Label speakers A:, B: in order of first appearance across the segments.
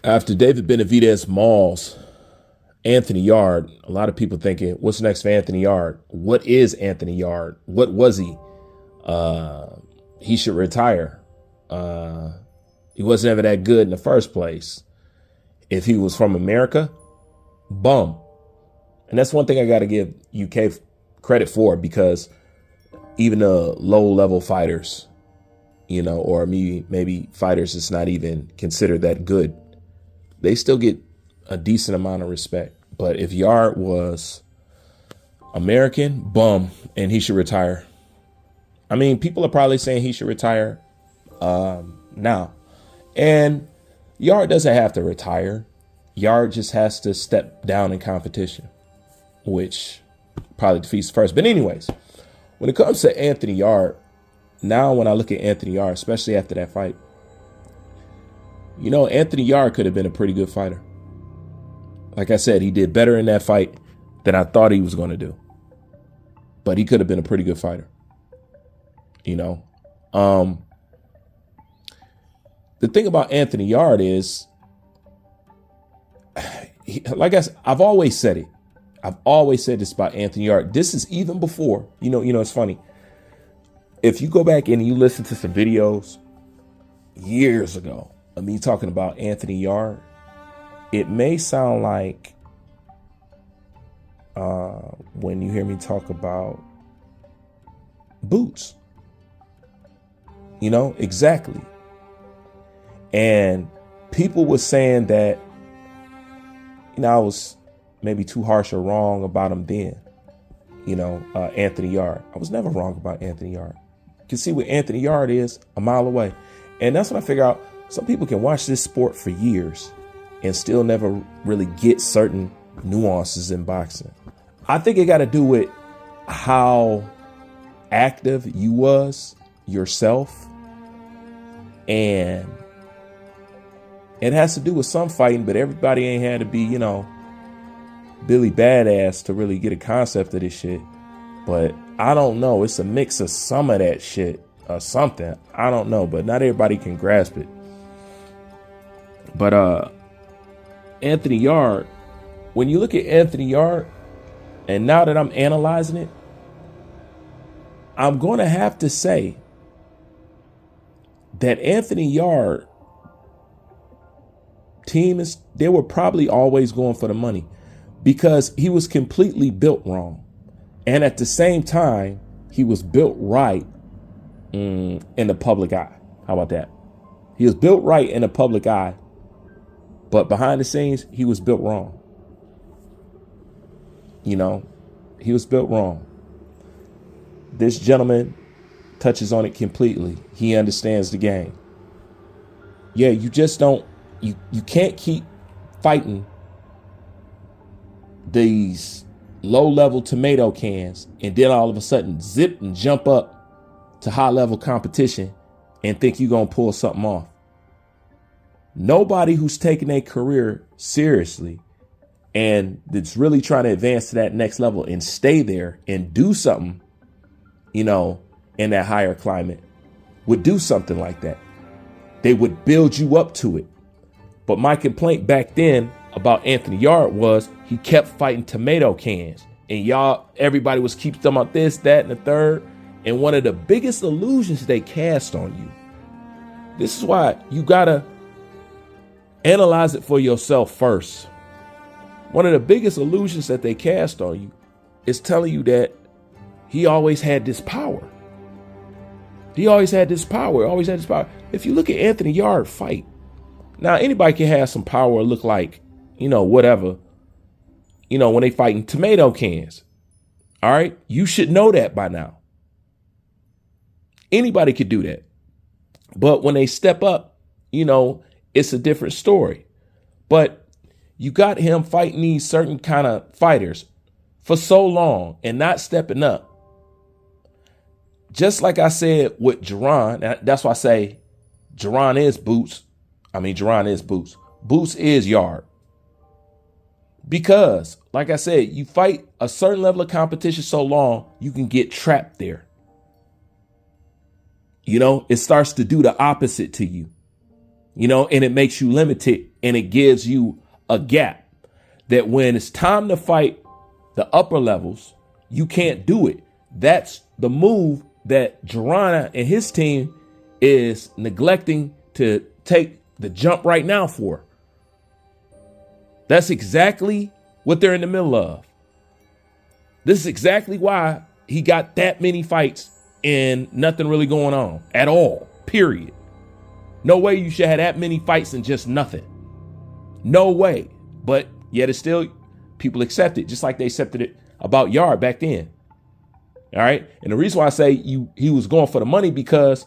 A: After David Benavidez mauls Anthony Yarde, a lot of people thinking, what's next for Anthony Yarde? What is Anthony Yarde? What was he? He should retire. He wasn't ever that good in the first place. If he was from America, bum. And that's one thing I got to give UK credit for, because even the low level fighters, or maybe fighters that's not even considered that good, they still get a decent amount of respect. But if Yarde was American, bum, and he should retire. I mean, people are probably saying he should retire now. And Yarde doesn't have to retire. Yarde just has to step down in competition, which probably defeats first. But anyways, when it comes to Anthony Yarde, now when I look at Anthony Yarde, especially after that fight, Anthony Yarde could have been a pretty good fighter. Like I said, he did better in that fight than I thought he was going to do. But he could have been a pretty good fighter. The thing about Anthony Yarde is, I've always said it. I've always said this about Anthony Yarde. This is even before, it's funny. If you go back and you listen to some videos years ago of me talking about Anthony Yarde, it may sound like when you hear me talk about boots, exactly. And people were saying that, I was maybe too harsh or wrong about him then, Anthony Yarde. I was never wrong about Anthony Yarde. You can see what Anthony Yarde is a mile away. And that's when I figure out some people can watch this sport for years and still never really get certain nuances in boxing. I think it got to do with how active you was yourself. And it has to do with some fighting, but everybody ain't had to be, Billy Badass to really get a concept of this shit. But I don't know. It's a mix of some of that shit or something. I don't know, but not everybody can grasp it. But Anthony Yarde, when you look at Anthony Yarde, and now that I'm analyzing it, I'm going to have to say that Anthony Yarde they were probably always going for the money, because he was completely built wrong. And at the same time, he was built right in the public eye. How about that? He was built right in the public eye, but behind the scenes, he was built wrong. He was built wrong. This gentleman touches on it completely. He understands the game. Yeah, you just don't, you can't keep fighting these low-level tomato cans and then all of a sudden zip and jump up to high-level competition and think you're going to pull something off. Nobody who's taking their career seriously and that's really trying to advance to that next level and stay there and do something, in that higher climate would do something like that. They would build you up to it. But my complaint back then about Anthony Yarde was he kept fighting tomato cans, and everybody was keep talking about this, that, and the third. And one of the biggest illusions they cast on you. This is why you gotta analyze it for yourself first. One of the biggest illusions that they cast on you is telling you that he always had this power. He always had this power, always had this power. If you look at Anthony Yarde fight, now anybody can have some power or look like, whatever, when they fighting tomato cans. All right. You should know that by now. Anybody could do that. But when they step up, it's a different story. But you got him fighting these certain kind of fighters for so long and not stepping up. Just like I said with Jerron, that's why I say Jerron is boots. Jerron is boots. Boots is Yarde. Because, like I said, you fight a certain level of competition so long, you can get trapped there. It starts to do the opposite to you, and it makes you limited and it gives you a gap that when it's time to fight the upper levels, you can't do it. That's the move that Joanna and his team is neglecting to take the jump right now for. That's exactly what they're in the middle of. This is exactly why he got that many fights and nothing really going on at all, period. No way you should have that many fights and just nothing. No way. But yet it's still, people accept it, just like they accepted it about Yarde back then. All right. And the reason why I say he was going for the money, because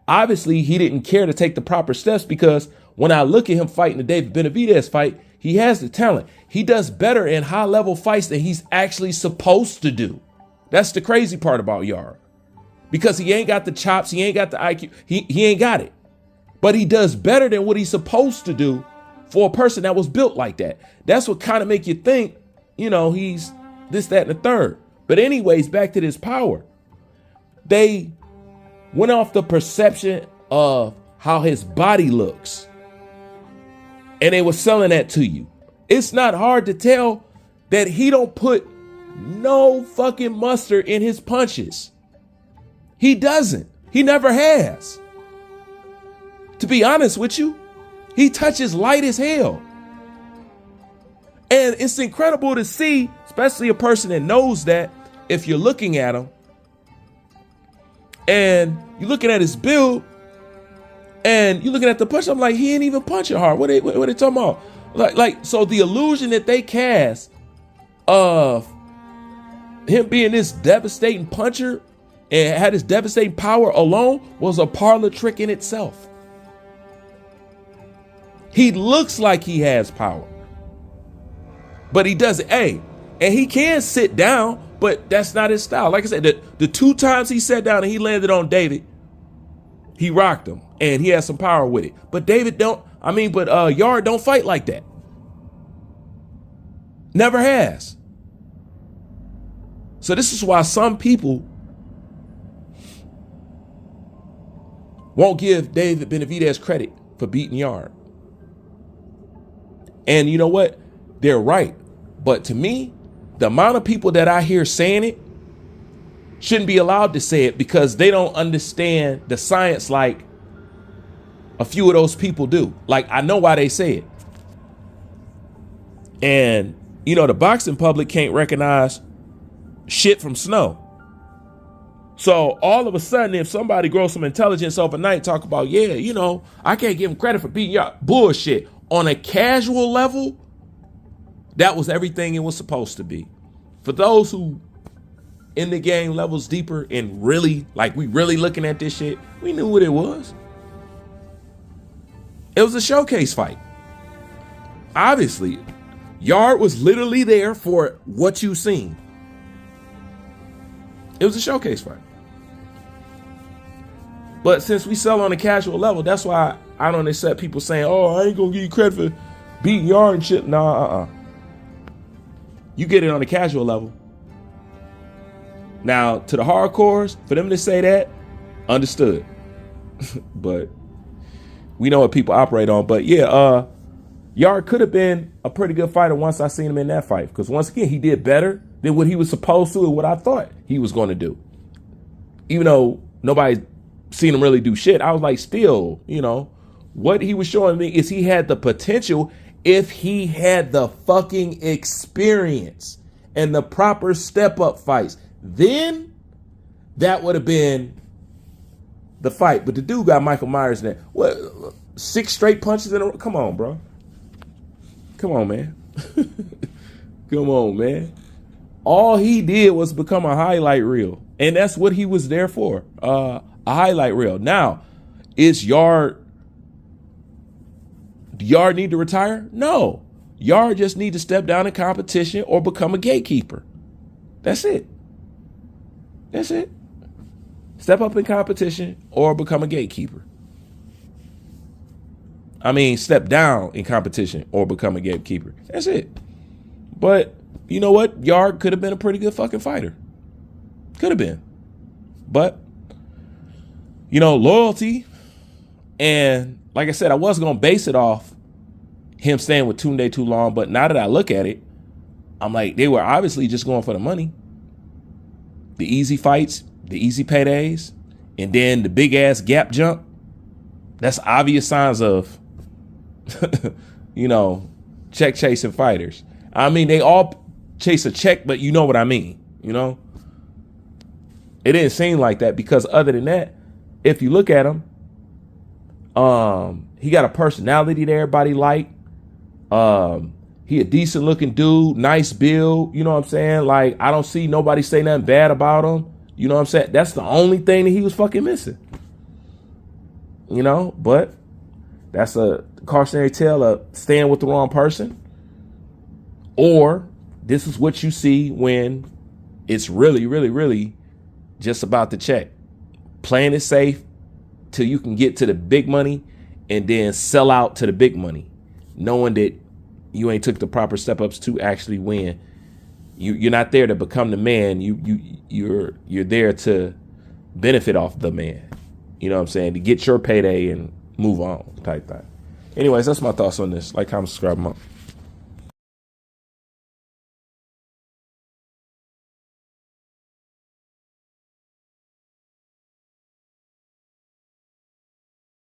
A: obviously he didn't care to take the proper steps, because when I look at him fighting the David Benavidez fight, he has the talent. He does better in high level fights than he's actually supposed to do. That's the crazy part about Yarde, because he ain't got the chops. He ain't got the IQ. He ain't got it, but he does better than what he's supposed to do for a person that was built like that. That's what kind of make you think, he's this, that, and the third. But anyways, back to this power. They went off the perception of how his body looks, and they were selling that to you. It's not hard to tell that he don't put no fucking mustard in his punches. He doesn't. He never has. To be honest with you, he touches light as hell. And it's incredible to see, especially a person that knows that, if you're looking at him and you're looking at his build and you're looking at the punch, I'm like, he ain't even punching hard. What they talking about? So the illusion that they cast of him being this devastating puncher and had this devastating power alone was a parlor trick in itself. He looks like he has power, but he doesn't. And he can sit down, but that's not his style. Like I said, the 2 times he sat down and he landed on David, he rocked him and he has some power with it. But Yarde don't fight like that. Never has. So this is why some people won't give David Benavidez credit for beating Yarde. And you know what? They're right. But to me, the amount of people that I hear saying it shouldn't be allowed to say it, because they don't understand the science like a few of those people do. Like, I know why they say it. And, the boxing public can't recognize shit from snow. So all of a sudden, if somebody grows some intelligence overnight, talk about, I can't give him credit for beating Yarde. Bullshit. On a casual level, that was everything it was supposed to be. For those who in the game levels deeper and really, we really looking at this shit, we knew what it was. It was a showcase fight. Obviously, Yarde was literally there for what you've seen. It was a showcase fight. But since we sell on a casual level, that's why I don't accept people saying, I ain't gonna give you credit for beating Yarde and shit. Nah, You get it on a casual level. Now, to the hardcores, for them to say that, understood. But we know what people operate on. But yeah, Yarde could have been a pretty good fighter once I seen him in that fight. Because once again, he did better than what he was supposed to and what I thought he was going to do. Even though nobody seen him really do shit, I was like, still, what he was showing me is he had the potential if he had the fucking experience and the proper step-up fights. Then that would have been the fight. But the dude got Michael Myers in there. What, 6 straight punches in a row? Come on, bro. Come on, man. Come on, man. All he did was become a highlight reel. And that's what he was there for. A highlight reel. Now, is Yarde need to retire? No. Yarde just need to step down in competition or become a gatekeeper. That's it. That's it. Step up in competition or become a gatekeeper. Step down in competition or become a gatekeeper. That's it. But you know what? Yarde could have been a pretty good fucking fighter. Could have been. But, loyalty. And like I said, I was going to base it off him staying with Tunde too long. But now that I look at it, I'm like, they were obviously just going for the money. The easy fights, the easy paydays, and then the big ass gap jump. That's obvious signs of, check chasing fighters. I mean, they all chase a check, but you know what I mean, It didn't seem like that because other than that, if you look at him, he got a personality that everybody like. He a decent looking dude, nice build. You know what I'm saying? Like, I don't see nobody say nothing bad about him. You know what I'm saying? That's the only thing that he was fucking missing. But that's a cautionary tale of staying with the wrong person. Or this is what you see when it's really, really, really just about the check. Playing it safe till you can get to the big money and then sell out to the big money, knowing that you ain't took the proper step ups to actually win. You're not there to become the man. You're there to benefit off the man. You know what I'm saying? To get your payday and move on type thing. Anyways, that's my thoughts on this. Like, comment, subscribe,